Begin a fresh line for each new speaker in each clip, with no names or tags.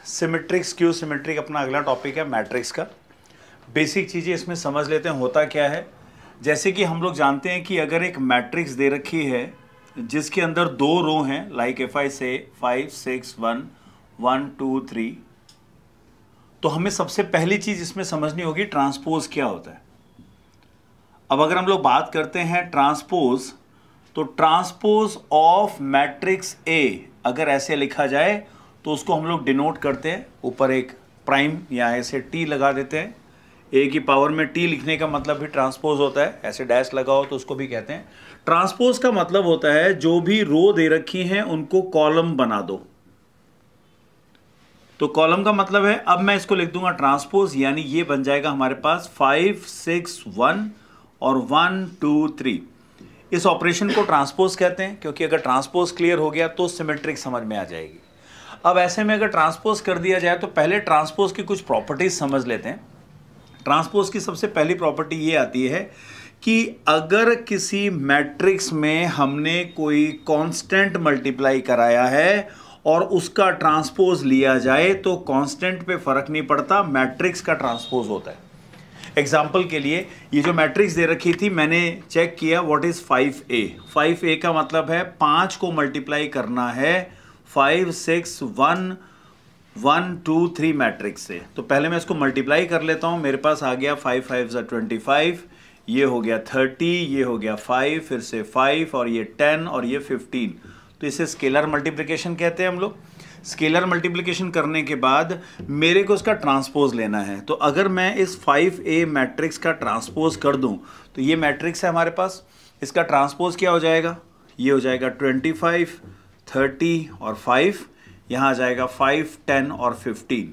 Symmetric skew symmetric अपना अगला topic है मैट्रिक्स का। बेसिक चीज़ें इसमें समझ लेते हैं होता क्या है। जैसे कि हम लोग जानते हैं कि अगर एक मैट्रिक्स दे रखी है जिसके अंदर दो रो हैं, लाइक इफ आई से 5 6 1 1 2 3, तो हमें सबसे पहली चीज़ इसमें समझनी होगी ट्रांसपोज क्या होता है। अब अगर हम लोग बात करते हैं ट्रांसपोज, तो ट्रांसपोज ऑफ मैट्रिक्स ए अगर ऐसे लिखा जाए तो उसको हम लोग डिनोट करते हैं, ऊपर एक प्राइम या ऐसे टी लगा देते हैं। ए की पावर में टी लिखने का मतलब भी ट्रांसपोज होता है, ऐसे डैश लगाओ तो उसको भी कहते हैं। ट्रांसपोज का मतलब होता है जो भी रो दे रखी हैं उनको कॉलम बना दो। तो कॉलम का मतलब है, अब मैं इसको लिख दूंगा ट्रांसपोज, यानी ये बन जाएगा हमारे पास 5 6 1 और 1 2 3। इस ऑपरेशन को ट्रांसपोज कहते हैं, क्योंकि अगर ट्रांसपोज क्लियर हो गया तो सिमेट्रिक समझ में आ जाएगी। अब ऐसे में अगर ट्रांसपोज कर दिया जाए तो पहले ट्रांसपोज की कुछ प्रॉपर्टीज समझ लेते हैं। ट्रांसपोज की सबसे पहली प्रॉपर्टी ये आती है कि अगर किसी मैट्रिक्स में हमने कोई कांस्टेंट मल्टीप्लाई कराया है और उसका ट्रांसपोज लिया जाए तो कांस्टेंट पे फर्क नहीं पड़ता, मैट्रिक्स का ट्रांसपोज होता है। एग्जाम्पल के लिए ये जो मैट्रिक्स दे रखी थी मैंने चेक किया, व्हाट इज 5a। 5a का मतलब है 5 को मल्टीप्लाई करना है 5 6 1 1 2 3 मैट्रिक्स से। तो पहले मैं इसको मल्टीप्लाई कर लेता हूं, मेरे पास आ गया 5 5 25, ये हो गया 30, ये हो गया 5, फिर से 5 और ये 10 और ये 15। तो इसे स्केलर मल्टीप्लिकेशन कहते हैं हम लोग। स्केलर मल्टीप्लिकेशन करने के बाद मेरे को इसका ट्रांसपोज लेना है। तो अगर मैं इस 5a मैट्रिक्स का ट्रांसपोज कर दूं तो ये मैट्रिक्स है हमारे पास, इसका ट्रांसपोज क्या हो जाएगा, ये हो जाएगा 25 30 और 5, यहाँ आ जाएगा 5 10 और 15।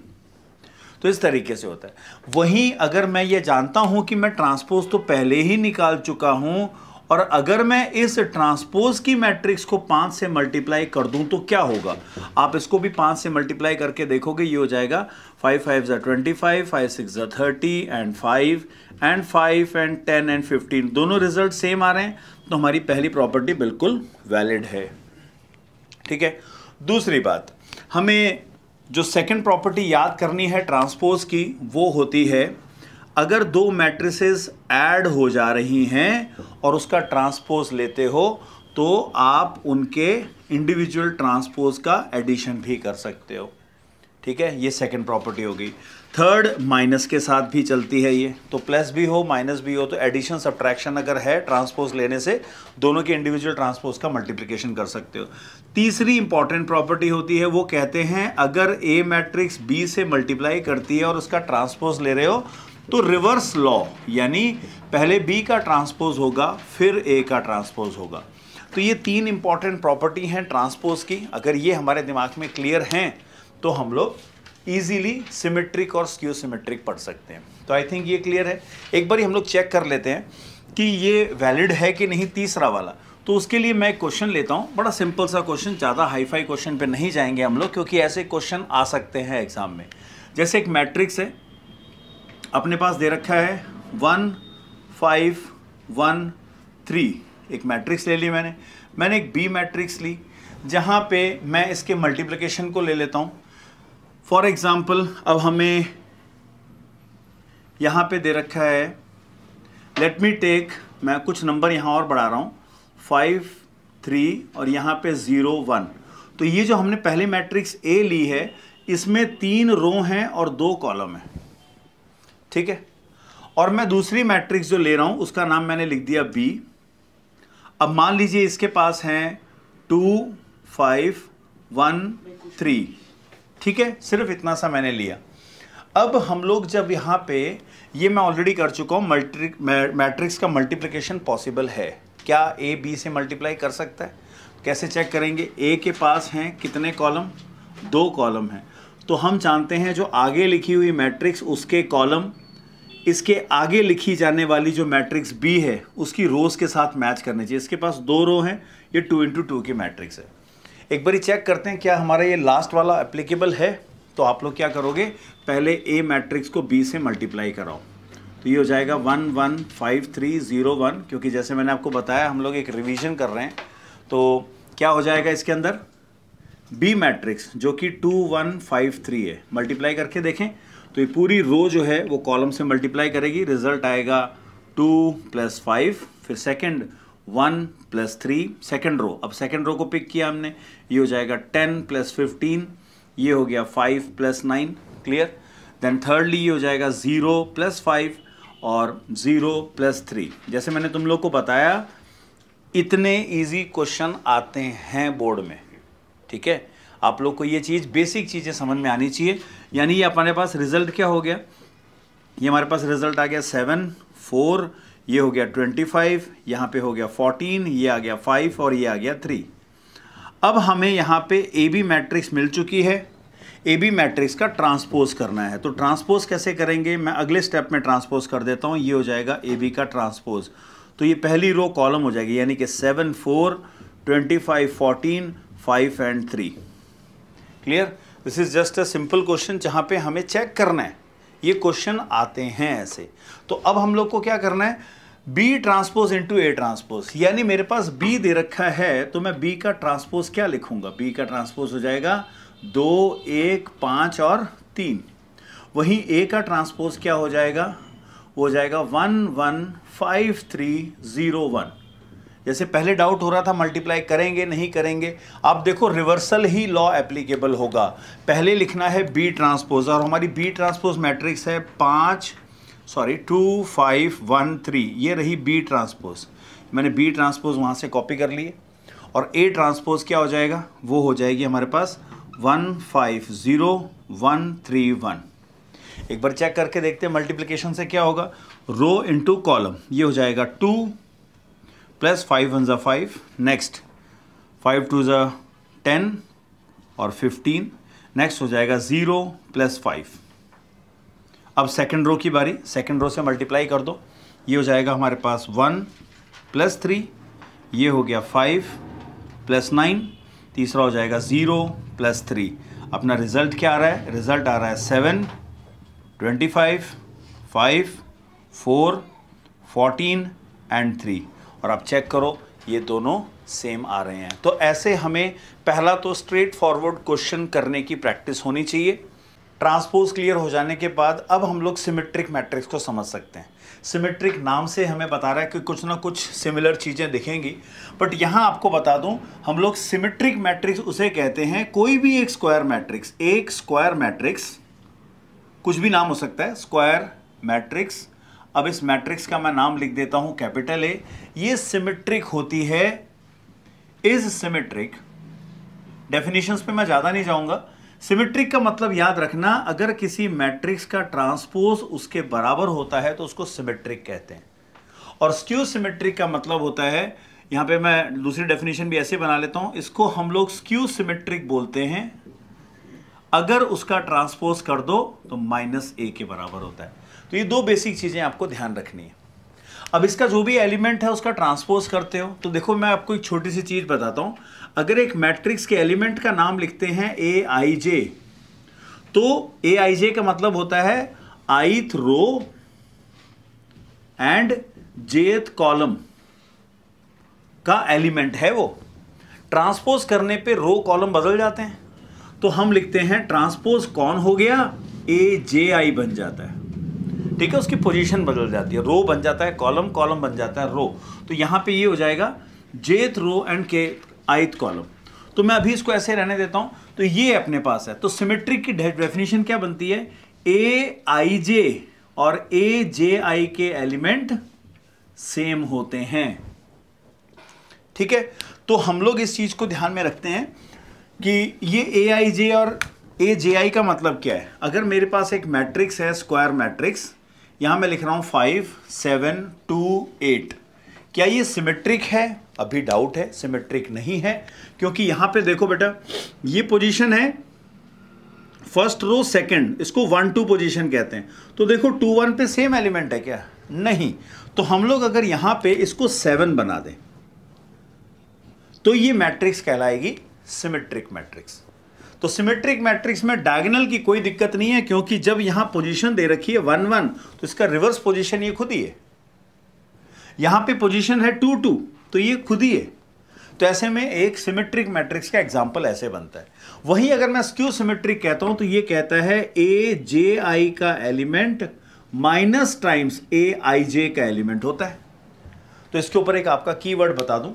तो इस तरीके से होता है। वहीं अगर मैं ये जानता हूं कि मैं ट्रांसपोज तो पहले ही निकाल चुका हूं और अगर मैं इस ट्रांसपोज की मैट्रिक्स को 5 से मल्टीप्लाई कर दूं तो क्या होगा, आप इसको भी 5 से मल्टीप्लाई करके देखोगे, ये हो जाएगा 5 5 25, 5 6 30 एंड 5 एंड 5 एंड 10 एंड 15, दोनों रिजल्ट सेम आ रहे हैं। तो हमारी पहली प्रॉपर्टी बिल्कुल वैलिड है। ठीक है, दूसरी बात, हमें जो सेकंड प्रॉपर्टी याद करनी है ट्रांसपोज की, वो होती है अगर दो मैट्रिसेस ऐड हो जा रही हैं और उसका ट्रांसपोज लेते हो तो आप उनके इंडिविजुअल ट्रांसपोज का एडिशन भी कर सकते हो। ठीक है, ये सेकंड प्रॉपर्टी हो गई। थर्ड, माइनस के साथ भी चलती है ये, तो प्लस भी हो माइनस भी हो तो एडिशन सब्ट्रैक्शन अगर है ट्रांसपोज लेने से दोनों के इंडिविजुअल ट्रांसपोज का मल्टीप्लिकेशन कर सकते हो। तीसरी इंपॉर्टेंट प्रॉपर्टी होती है, वो कहते हैं अगर ए मैट्रिक्स बी से मल्टीप्लाई करती है और उसका ट्रांसपोज ले रहे हो तो रिवर्स लॉ, यानी पहले बी का ट्रांसपोज होगा फिर ए का ट्रांसपोज होगा। तो ये तीन इंपॉर्टेंट प्रॉपर्टी हैं ट्रांसपोज की। अगर ये हमारे दिमाग में क्लियर हैं तो हम लोग इजीली सिमेट्रिक और स्क्यू सिमेट्रिक पढ़ सकते हैं। तो आई थिंक ये क्लियर है। एक बार हम लोग चेक कर लेते हैं कि ये वैलिड है कि नहीं तीसरा वाला। तो उसके लिए मैं एक क्वेश्चन लेता हूँ, बड़ा सिंपल सा क्वेश्चन, ज़्यादा हाईफाई क्वेश्चन पे नहीं जाएंगे हम लोग, क्योंकि ऐसे क्वेश्चन आ सकते हैं एग्जाम में। जैसे एक मैट्रिक्स है, अपने पास दे रखा है 1 5 1 3, एक मैट्रिक्स ले ली मैंने एक बी मैट्रिक्स ली जहाँ पे मैं इसके मल्टीप्लिकेशन को ले लेता हूँ। फॉर एग्जाम्पल अब हमें यहाँ पे दे रखा है, लेट मी टेक, मैं कुछ नंबर यहाँ और बढ़ा रहा हूँ, 5 3 और यहाँ पे 0 1। तो ये जो हमने पहली मैट्रिक्स ए ली है इसमें 3 रो हैं और 2 कॉलम हैं। ठीक है, और मैं दूसरी मैट्रिक्स जो ले रहा हूं उसका नाम मैंने लिख दिया बी। अब मान लीजिए इसके पास हैं 2 5 1 3। ठीक है, सिर्फ इतना सा मैंने लिया। अब हम लोग जब यहां पे, ये मैं ऑलरेडी कर चुका हूं, मैट्रिक्स का मल्टीप्लिकेशन पॉसिबल है क्या, ए बी से मल्टीप्लाई कर सकता है? कैसे चेक करेंगे? ए के पास हैं कितने कॉलम, 2 कॉलम हैं। तो हम जानते हैं जो आगे लिखी हुई मैट्रिक्स उसके कॉलम इसके आगे लिखी जाने वाली जो मैट्रिक्स बी है उसकी रोज के साथ मैच करनी चाहिए। इसके पास 2 रो हैं, ये 2 × 2 की मैट्रिक्स है। एक बारी चेक करते हैं क्या हमारा ये लास्ट वाला एप्लीकेबल है। तो आप लोग क्या करोगे, पहले ए मैट्रिक्स को बी से मल्टीप्लाई कराओ। तो ये हो जाएगा 1 1 5 3 0 1, क्योंकि जैसे मैंने आपको बताया हम लोग एक रिवीजन कर रहे हैं। तो क्या हो जाएगा इसके अंदर, बी मैट्रिक्स जो कि 2 1 5 3 है, मल्टीप्लाई करके देखें तो ये पूरी रो जो है वो कॉलम से मल्टीप्लाई करेगी, रिजल्ट आएगा 2 + 5, फिर सेकंड 1 + 3, सेकंड रो, अब सेकंड रो को पिक किया हमने, ये हो जाएगा 10 + 15, ये हो गया 5 + 9, क्लियर। देन थर्डली ये हो जाएगा 0 + 5 और 0 + 3। जैसे मैंने तुम लोग को बताया इतने इजी क्वेश्चन आते हैं बोर्ड में, ठीक है। आप लोग को ये चीज़ बेसिक चीज़ें समझ में आनी चाहिए। यानी ये हमारे पास रिजल्ट क्या हो गया, ये हमारे पास रिजल्ट आ गया 7 4, ये हो गया 25, यहाँ पे हो गया 14, ये आ गया 5 और ये आ गया 3। अब हमें यहाँ पे ए बी मैट्रिक्स मिल चुकी है, ए बी मैट्रिक्स का ट्रांसपोज करना है। तो ट्रांसपोज कैसे करेंगे, मैं अगले स्टेप में ट्रांसपोज कर देता हूँ। ये हो जाएगा ए बी का ट्रांसपोज, तो ये पहली रो कॉलम हो जाएगी, यानी कि 7 4 25 14 5 and 3। Clear. This is just a simple question जहाँ पे हमें चेक करना है, ये क्वेश्चन आते हैं ऐसे। तो अब हम लोग को क्या करना है, B transpose into A transpose, यानी मेरे पास बी दे रखा है तो मैं बी का ट्रांसपोज क्या लिखूंगा, बी का ट्रांसपोज हो जाएगा 2 1 5 और 3। वहीं ए का ट्रांसपोज क्या हो जाएगा, वो हो जाएगा 1 1 5 3 0 1। जैसे पहले डाउट हो रहा था मल्टीप्लाई करेंगे नहीं करेंगे, आप देखो रिवर्सल ही लॉ एप्लीकेबल होगा। पहले लिखना है बी ट्रांसपोज, और हमारी बी ट्रांसपोज मैट्रिक्स है 2 5 1 3, ये रही बी ट्रांसपोज। मैंने बी ट्रांसपोज वहाँ से कॉपी कर लिए। और ए ट्रांसपोज क्या हो जाएगा, वो हो जाएगी हमारे पास 1 5 0 1 3 1। एक बार चेक करके देखते हैं मल्टीप्लिकेशन से क्या होगा, रो इंटू कॉलम, ये हो जाएगा 2 + 5 1 5, नेक्स्ट 5 2 10 और 15, नेक्स्ट हो जाएगा 0 + 5। अब सेकंड रो की बारी, सेकंड रो से मल्टीप्लाई कर दो, ये हो जाएगा हमारे पास 1 + 3, ये हो गया 5 + 9, तीसरा हो जाएगा 0 + 3। अपना रिजल्ट क्या आ रहा है, रिजल्ट आ रहा है 7 25 5 4 14 एंड 3। और आप चेक करो ये दोनों सेम आ रहे हैं। तो ऐसे हमें पहला तो स्ट्रेट फॉरवर्ड क्वेश्चन करने की प्रैक्टिस होनी चाहिए। ट्रांसपोज क्लियर हो जाने के बाद अब हम लोग सिमेट्रिक मैट्रिक्स को समझ सकते हैं। सिमेट्रिक नाम से हमें बता रहा है कि कुछ ना कुछ सिमिलर चीज़ें दिखेंगी, बट यहाँ आपको बता दूं हम लोग सिमेट्रिक मैट्रिक्स उसे कहते हैं कोई भी एक स्क्वायर मैट्रिक्स, एक स्क्वायर मैट्रिक्स, कुछ भी नाम हो सकता है, स्क्वायर मैट्रिक्स। अब इस मैट्रिक्स का मैं नाम लिख देता हूं कैपिटल ए। ये सिमेट्रिक होती है, इज सिमेट्रिक। डेफिनेशंस पे मैं ज़्यादा नहीं जाऊंगा। सिमेट्रिक का मतलब याद रखना, अगर किसी मैट्रिक्स का ट्रांसपोज उसके बराबर होता है तो उसको सिमेट्रिक कहते हैं। और स्क्यू सिमेट्रिक का मतलब होता है, यहाँ पे मैं दूसरी डेफिनेशन भी ऐसे बना लेता हूँ, इसको हम लोग स्क्यू सिमेट्रिक बोलते हैं अगर उसका ट्रांसपोज कर दो तो -a के बराबर होता है। तो ये दो बेसिक चीज़ें आपको ध्यान रखनी है। अब इसका जो भी एलिमेंट है उसका ट्रांसपोज करते हो तो देखो मैं आपको एक छोटी सी चीज़ बताता हूँ। अगर एक मैट्रिक्स के एलिमेंट का नाम लिखते हैं aij, तो aij का मतलब होता है ith row and jth column का एलिमेंट है वो। ट्रांसपोज करने पे रो कॉलम बदल जाते हैं, तो हम लिखते हैं ट्रांसपोज कौन हो गया, AJI बन जाता है, ठीक है। उसकी पोजीशन बदल जाती है, रो बन जाता है कॉलम, कॉलम बन जाता है रो। तो यहां पे ये हो जाएगा jth रो एंड के ith कॉलम। तो मैं अभी इसको ऐसे रहने देता हूं। तो ये अपने पास है। तो सिमेट्रिक की डेफिनेशन क्या बनती है, aij और AJI के एलिमेंट सेम होते हैं, ठीक है। तो हम लोग इस चीज को ध्यान में रखते हैं कि ये aij और AJI का मतलब क्या है। अगर मेरे पास एक मैट्रिक्स है, स्क्वायर मैट्रिक्स, यहां मैं लिख रहा हूं 5 7 2 8, क्या ये सिमेट्रिक है? अभी डाउट है, सिमेट्रिक नहीं है, क्योंकि यहां पे देखो बेटा, ये पोजीशन है फर्स्ट रो सेकंड, इसको 1 2 पोजीशन कहते हैं। तो देखो 2 1 पे सेम एलिमेंट है क्या? नहीं। तो हम लोग अगर यहां पे इसको 7 बना दें तो ये मैट्रिक्स कहलाएगी सिमेट्रिक मैट्रिक्स। तो सिमेट्रिक मैट्रिक्स में डायगोनल की कोई दिक्कत नहीं है, क्योंकि जब यहां पोजीशन दे रखी है 1 1 तो इसका रिवर्स पोजीशन ये खुद ही है। यहां पे पोजीशन है 2 2 तो ये खुद ही है। तो ऐसे में एक सिमेट्रिक मैट्रिक्स का एग्जाम्पल ऐसे बनता है। वहीं अगर मैं स्क्यू सिमेट्रिक कहता हूं तो ये कहता है ए जे आई का एलिमेंट माइनस टाइम्स ए आई जे का एलिमेंट होता है। तो इसके ऊपर एक आपका कीवर्ड बता दूं,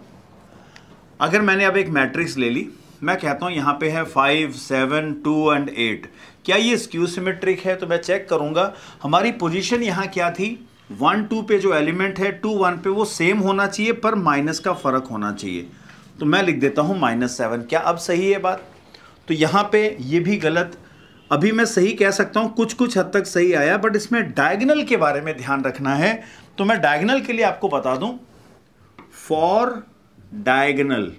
अगर मैंने अब एक मैट्रिक्स ले ली, मैं कहता हूं यहां पे है 5, 7, 2 एंड 8, क्या ये स्क्यू सिमेट्रिक है? तो मैं चेक करूंगा हमारी पोजीशन यहां क्या थी, 1, 2 पे जो एलिमेंट है 2, 1 पे वो सेम होना चाहिए पर माइनस का फर्क होना चाहिए। तो मैं लिख देता हूं -7। क्या अब सही है बात? तो यहां पे ये भी गलत, अभी मैं सही कह सकता हूं, कुछ कुछ हद तक सही आया, बट इसमें डायगोनल के बारे में ध्यान रखना है। तो मैं डायगोनल के लिए आपको बता दूं, फॉर डायगोनल,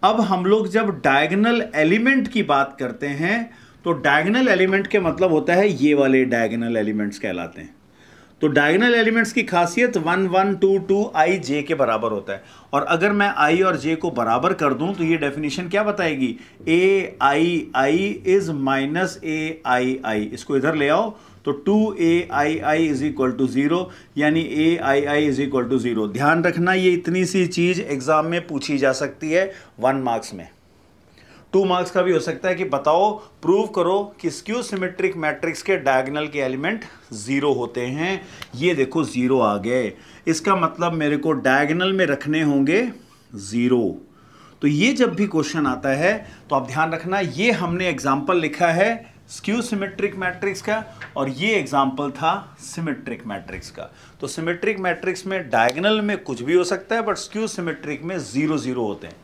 अब हम लोग जब डायगोनल एलिमेंट की बात करते हैं तो डायगोनल एलिमेंट के मतलब होता है ये वाले डायगोनल एलिमेंट्स कहलाते हैं। तो डायगोनल एलिमेंट्स की खासियत 1, 1, 2, 2 आई जे के बराबर होता है। और अगर मैं आई और जे को बराबर कर दूं तो ये डेफिनेशन क्या बताएगी, ए आई आई इज माइनस ए आई आई। इसको इधर ले आओ तो 2ai इज इक्वल टू 0, यानी ai इज इक्वल टू 0। ध्यान रखना ये इतनी सी चीज एग्जाम में पूछी जा सकती है 1 मार्क्स में, 2 मार्क्स का भी हो सकता है कि बताओ प्रूव करो कि स्क्यू सिमेट्रिक मैट्रिक्स के डायगोनल के एलिमेंट 0 होते हैं। ये देखो 0 आ गए, इसका मतलब मेरे को डायगोनल में रखने होंगे 0। तो ये जब भी क्वेश्चन आता है तो आप ध्यान रखना, ये हमने एग्जाम्पल लिखा है स्क्यू सिमेट्रिक मैट्रिक्स का और ये एग्जाम्पल था सिमेट्रिक मैट्रिक्स का। तो सिमेट्रिक मैट्रिक्स में डायगोनल में कुछ भी हो सकता है, बट स्क्यू सिमेट्रिक में 0, 0 होते हैं।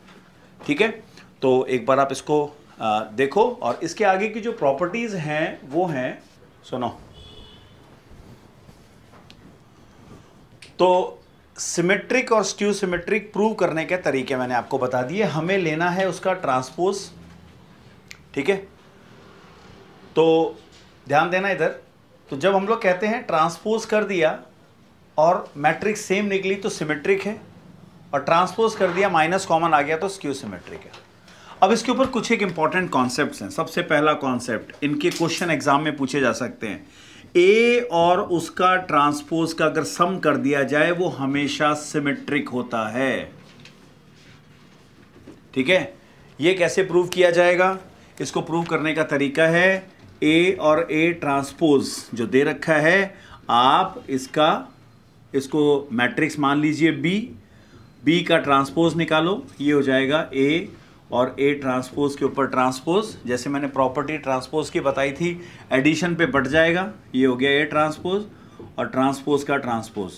ठीक है, तो एक बार आप इसको देखो, और इसके आगे की जो प्रॉपर्टीज हैं वो हैं, सुनो। तो सिमेट्रिक और स्क्यू सिमेट्रिक प्रूव करने के तरीके मैंने आपको बता दिए। हमें लेना है उसका ट्रांसपोज। ठीक है, तो ध्यान देना इधर। तो जब हम लोग कहते हैं ट्रांसपोज कर दिया और मैट्रिक्स सेम निकली तो सिमेट्रिक है, और ट्रांसपोज कर दिया माइनस कॉमन आ गया तो स्क्यू सिमेट्रिक है। अब इसके ऊपर कुछ एक इंपॉर्टेंट कॉन्सेप्ट्स हैं। सबसे पहला कॉन्सेप्ट, इनके क्वेश्चन एग्जाम में पूछे जा सकते हैं, ए और उसका ट्रांसपोज का अगर सम कर दिया जाए वो हमेशा सिमेट्रिक होता है। ठीक है, ये कैसे प्रूव किया जाएगा? इसको प्रूव करने का तरीका है, ए और ए ट्रांसपोज जो दे रखा है, आप इसको मैट्रिक्स मान लीजिए बी का ट्रांसपोज निकालो, ये हो जाएगा ए और ए ट्रांसपोज के ऊपर ट्रांसपोज। जैसे मैंने प्रॉपर्टी ट्रांसपोज की बताई थी, एडिशन पे बट जाएगा, ये हो गया ए ट्रांसपोज और ट्रांसपोज का ट्रांसपोज।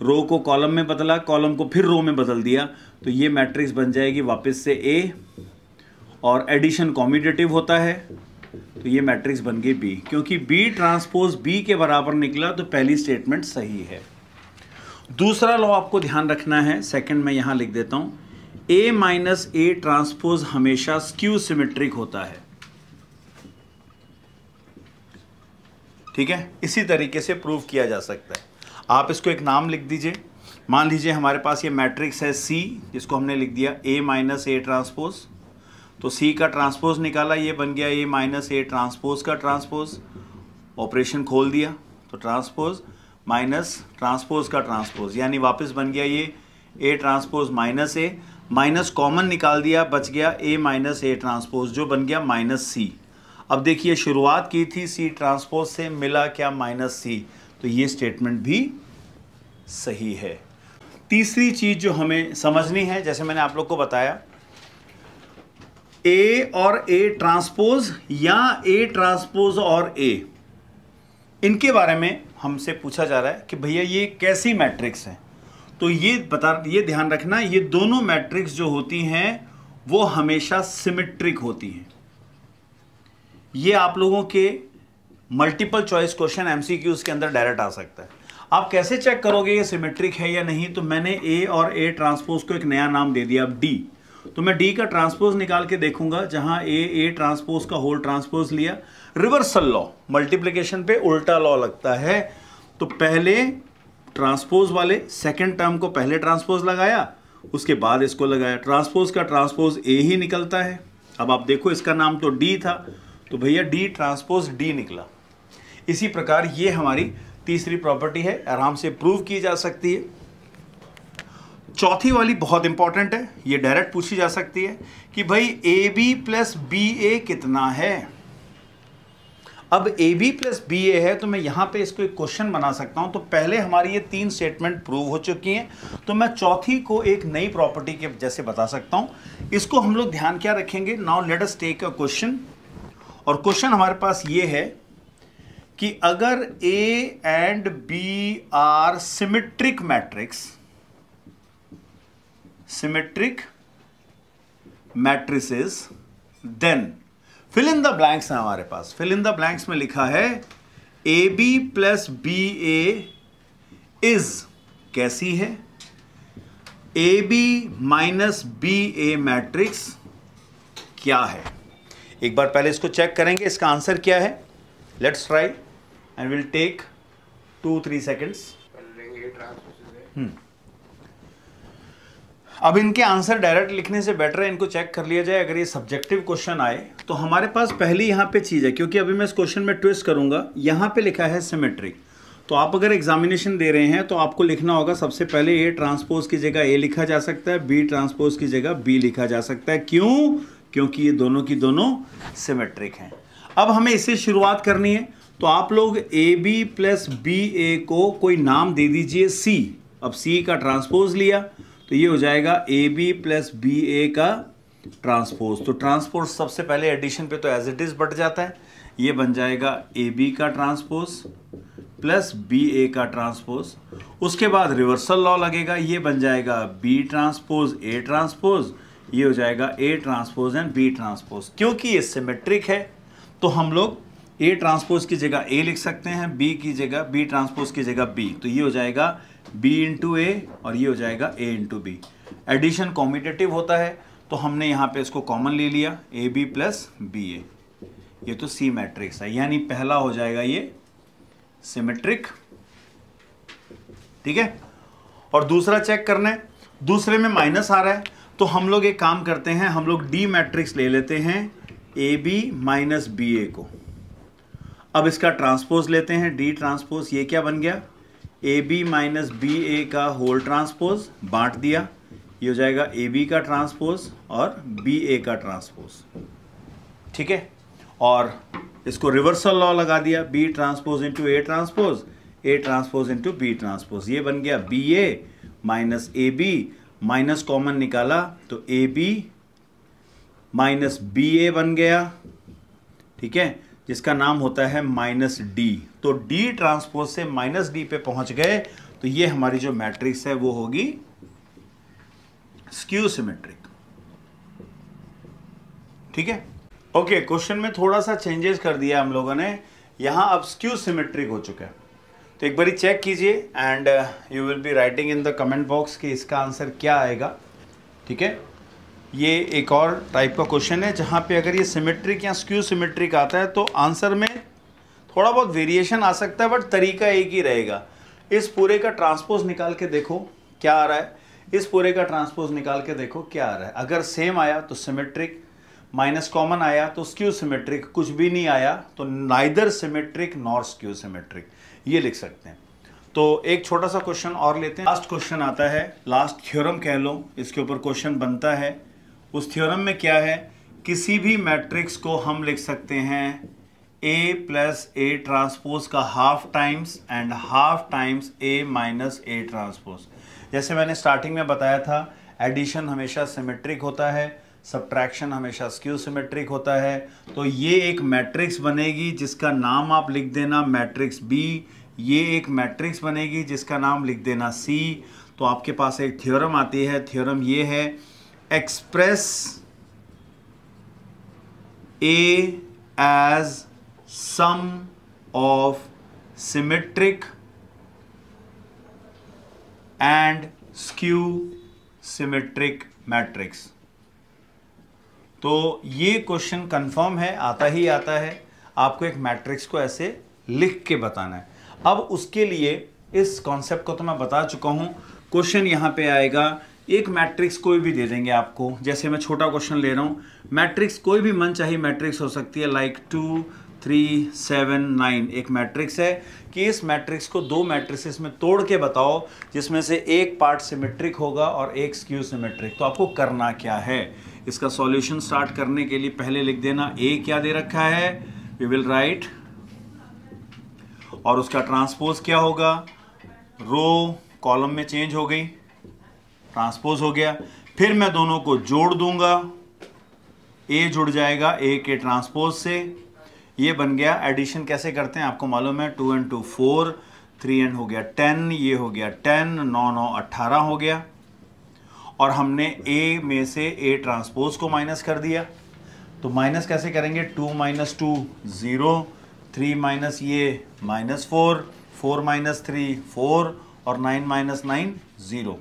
रो को कॉलम में बदला, कॉलम को फिर रो में बदल दिया, तो ये मैट्रिक्स बन जाएगी वापस से ए, और एडिशन कॉम्यूटेटिव होता है तो ये मैट्रिक्स बन गई बी। क्योंकि बी ट्रांसपोज बी के बराबर निकला तो पहली स्टेटमेंट सही है। दूसरा लॉ आपको ध्यान रखना है, सेकंड में यहां लिख देता हूं, ए माइनस ए ट्रांसपोज हमेशा स्क्यू सिमेट्रिक होता है। ठीक है, इसी तरीके से प्रूव किया जा सकता है। आप इसको एक नाम लिख दीजिए, मान लीजिए हमारे पास ये मैट्रिक्स है सी, जिसको हमने लिख दिया ए माइनस ए ट्रांसपोज। तो सी का ट्रांसपोज निकाला, ये बन गया ए माइनस ए ट्रांसपोज का ट्रांसपोज। ऑपरेशन खोल दिया तो ट्रांसपोज माइनस ट्रांसपोज का ट्रांसपोज, यानी वापस बन गया ये A transpose minus A, minus common निकाल दिया, बच गया ए माइनस ए ट्रांसपोज जो बन गया माइनस सी। अब देखिए शुरुआत की थी सी ट्रांसपोज से, मिला क्या माइनस सी, तो ये स्टेटमेंट भी सही है। तीसरी चीज जो हमें समझनी है, जैसे मैंने आप लोग को बताया, ए और ए ट्रांसपोज या ए ट्रांसपोज और ए, इनके बारे में हमसे पूछा जा रहा है कि भैया ये कैसी मैट्रिक्स है। तो ये ध्यान रखना, ये दोनों मैट्रिक्स जो होती हैं वो हमेशा सिमेट्रिक होती हैं। ये आप लोगों के मल्टीपल चॉइस क्वेश्चन एमसीक्यूज के अंदर डायरेक्ट आ सकता है। आप कैसे चेक करोगे ये सिमेट्रिक है या नहीं? तो मैंने ए और ए ट्रांसपोज को एक नया नाम दे दिया, अब डी। तो मैं डी का ट्रांसपोज निकाल के देखूंगा, जहां ए ट्रांसपोज का होल ट्रांसपोज लिया, रिवर्सल लॉ, मल्टीप्लिकेशन पे उल्टा लॉ लगता है। तो पहले ट्रांसपोज वाले सेकंड टर्म को पहले ट्रांसपोज लगाया, उसके बाद इसको लगाया, ट्रांसपोज का ट्रांसपोज ए ही निकलता है। अब आप देखो इसका नाम तो डी था, तो भैया डी ट्रांसपोज डी निकला। इसी प्रकार ये हमारी तीसरी प्रॉपर्टी है, आराम से प्रूव की जा सकती है। चौथी वाली बहुत इंपॉर्टेंट है, ये डायरेक्ट पूछी जा सकती है कि भाई ए बी प्लस बी ए कितना है। अब ए बी प्लस बी ए है तो मैं यहां पे इसको एक क्वेश्चन बना सकता हूं। तो पहले हमारी ये 3 स्टेटमेंट प्रूव हो चुकी हैं, तो मैं चौथी को एक नई प्रॉपर्टी के जैसे बता सकता हूं। इसको हम लोग ध्यान क्या रखेंगे, now let us take a question. और क्वेश्चन हमारे पास ये है कि अगर A and B are symmetric matrix, symmetric matrices, then fill in the blanks है हमारे पास। फिल इन द ब्लैंक्स में लिखा है A B plus B A is कैसी है, A B minus B A matrix क्या है। एक बार पहले इसको चेक करेंगे इसका आंसर क्या है। Let's try and will take 2-3 seconds. अब इनके आंसर डायरेक्ट लिखने से बेटर है इनको चेक कर लिया जाए। अगर ये सब्जेक्टिव क्वेश्चन आए तो हमारे पास पहली यहाँ पे चीज़ है, क्योंकि अभी मैं इस क्वेश्चन में ट्विस्ट करूंगा। यहाँ पे लिखा है सिमेट्रिक, तो आप अगर एग्जामिनेशन दे रहे हैं तो आपको लिखना होगा सबसे पहले ए ट्रांसपोज की जगह ए लिखा जा सकता है, बी ट्रांसपोज की जगह बी लिखा जा सकता है। क्यों? क्योंकि ये दोनों की दोनों सिमेट्रिक हैं। अब हमें इससे शुरुआत करनी है, तो आप लोग ए बी प्लस बी ए को कोई नाम दे दीजिए सी। अब सी का ट्रांसपोज लिया तो ये हो जाएगा ए बी प्लस बी ए का ट्रांसपोज। तो ट्रांसपोज सबसे पहले एडिशन पे तो एज इट इज बढ़ जाता है, ये बन जाएगा ए बी का ट्रांसपोज प्लस बी ए का ट्रांसपोज। उसके बाद रिवर्सल लॉ लगेगा, ये बन जाएगा बी ट्रांसपोज ए ट्रांसपोज, ये हो जाएगा A transpose and B transpose. क्योंकि ये सिमेट्रिक है तो हम लोग ए ट्रांसपोज की जगह ए लिख सकते हैं, बी की जगह बी ट्रांसपोज की जगह बी, तो ये हो जाएगा b इंटू ए और ये हो जाएगा a into B. Addition commutative होता है तो हमने यहाँ पे इसको कॉमन ले लिया, ए बी प्लस बी ए, ये तो सी मैट्रिक्स है, यानी पहला हो जाएगा ये सिमेट्रिक। ठीक है, और दूसरा चेक करना है, दूसरे में माइनस आ रहा है तो हम लोग एक काम करते हैं, हम लोग डी मैट्रिक्स ले लेते हैं ए बी माइनस बी ए को। अब इसका ट्रांसपोज लेते हैं डी ट्रांसपोज, ये क्या बन गया ए बी माइनस बी ए का होल ट्रांसपोज, बांट दिया, ये हो जाएगा ए बी का ट्रांसपोज और बी ए का ट्रांसपोज। ठीक है, और इसको रिवर्सल लॉ लगा दिया, B transpose into A transpose into B transpose, ये बन गया B A minus A B, minus common निकाला तो A B minus B A बन गया। ठीक है, जिसका नाम होता है माइनस डी। तो डी ट्रांसपोज से माइनस डी पे पहुंच गए तो ये हमारी जो मैट्रिक्स है वो होगी स्क्यू सिमेट्रिक। ठीक है, ओके, क्वेश्चन में थोड़ा सा चेंजेस कर दिया हम लोगों ने, यहां अब स्क्यू सिमेट्रिक हो चुका है। तो एक बारी चेक कीजिए and you will be writing in the comment box कि इसका आंसर क्या आएगा। ठीक है, ये एक और टाइप का क्वेश्चन है जहाँ पे अगर ये सिमेट्रिक या स्क्यू सिमेट्रिक आता है तो आंसर में थोड़ा बहुत वेरिएशन आ सकता है, बट तरीका एक ही रहेगा। इस पूरे का ट्रांसपोज निकाल के देखो क्या आ रहा है, इस पूरे का ट्रांसपोज निकाल के देखो क्या आ रहा है। अगर सेम आया तो सिमेट्रिक, माइनस कॉमन आया तो स्क्यू सिमेट्रिक, कुछ भी नहीं आया तो neither symmetric nor skew symmetric, ये लिख सकते हैं। तो एक छोटा सा क्वेश्चन और लेते हैं। लास्ट क्वेश्चन आता है, लास्ट थ्योरम कह लो, इसके ऊपर क्वेश्चन बनता है। उस थ्योरम में क्या है, किसी भी मैट्रिक्स को हम लिख सकते हैं ए प्लस ए ट्रांसपोज का half times and half times A minus A transpose. जैसे मैंने स्टार्टिंग में बताया था, एडिशन हमेशा सिमेट्रिक होता है, सब्ट्रैक्शन हमेशा स्क्यू सिमेट्रिक होता है। तो ये एक मैट्रिक्स बनेगी जिसका नाम आप लिख देना मैट्रिक्स बी, ये एक मैट्रिक्स बनेगी जिसका नाम लिख देना सी। तो आपके पास एक थ्योरम आती है, थ्योरम ये है, express a as sum of symmetric and skew symmetric matrix. तो ये क्वेश्चन कंफर्म है, आता ही आता है। आपको एक मैट्रिक्स को ऐसे लिख के बताना है। अब उसके लिए इस कॉन्सेप्ट को तो मैं बता चुका हूं। क्वेश्चन यहां पे आएगा, एक मैट्रिक्स कोई भी दे देंगे आपको, जैसे मैं छोटा क्वेश्चन ले रहा हूं, मैट्रिक्स कोई भी मनचाही मैट्रिक्स हो सकती है, लाइक 2 3 7 9 एक मैट्रिक्स है कि इस मैट्रिक्स को दो मैट्रिसेस में तोड़ के बताओ जिसमें से एक पार्ट सिमेट्रिक होगा और एक स्क्यू सिमेट्रिक। तो आपको करना क्या है, इसका सॉल्यूशन स्टार्ट करने के लिए पहले लिख देना ए क्या दे रखा है, वी विल राइट, और उसका ट्रांसपोज क्या होगा, रो कॉलम में चेंज हो गई, ट्रांसपोज हो गया। फिर मैं दोनों को जोड़ दूंगा, ए जुड़ जाएगा ए के ट्रांसपोज से, ये बन गया। एडिशन कैसे करते हैं आपको मालूम है, 2 and 2 4, 3 and हो गया 10, ये हो गया 10, 9 9 18 हो गया। और हमने ए में से ए ट्रांसपोज को माइनस कर दिया, तो माइनस कैसे करेंगे, 2 - 2 0, 3 माइनस ये -4, 4 - 3 4 और 9 - 9 0।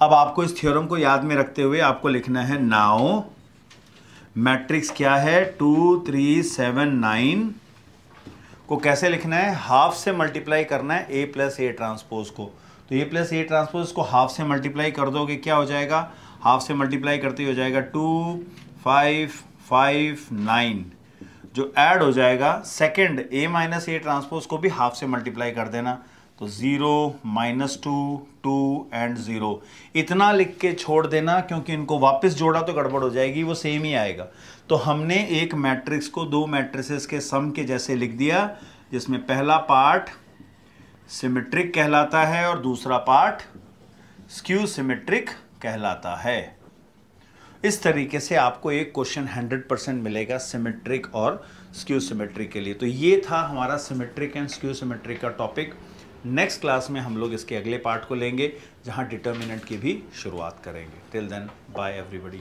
अब आपको इस थ्योरम को याद में रखते हुए आपको लिखना है नाउ मैट्रिक्स क्या है, 2 3 7 9 को कैसे लिखना है, हाफ से मल्टीप्लाई करना है ए प्लस ए ट्रांसपोज को। तो ए प्लस ए ट्रांसपोज को हाफ से मल्टीप्लाई कर दोगे, क्या हो जाएगा, हाफ से मल्टीप्लाई करते हो जाएगा 2 5 5 9, जो ऐड हो जाएगा second A minus A transpose को भी हाफ से मल्टीप्लाई कर देना, तो 0 -2 2 and 0 इतना लिख के छोड़ देना, क्योंकि इनको वापस जोड़ा तो गड़बड़ हो जाएगी, वो सेम ही आएगा। तो हमने एक मैट्रिक्स को दो मैट्रिसेस के सम के जैसे लिख दिया, जिसमें पहला पार्ट सिमेट्रिक कहलाता है और दूसरा पार्ट स्क्यू सिमेट्रिक कहलाता है। इस तरीके से आपको एक क्वेश्चन 100% मिलेगा सिमेट्रिक और स्क्यू सिमेट्रिक के लिए। तो ये था हमारा सिमेट्रिक एंड स्क्यू सिमेट्रिक का टॉपिक। नेक्स्ट क्लास में हम लोग इसके अगले पार्ट को लेंगे, जहां डिटर्मिनेंट की भी शुरुआत करेंगे। Till then bye everybody.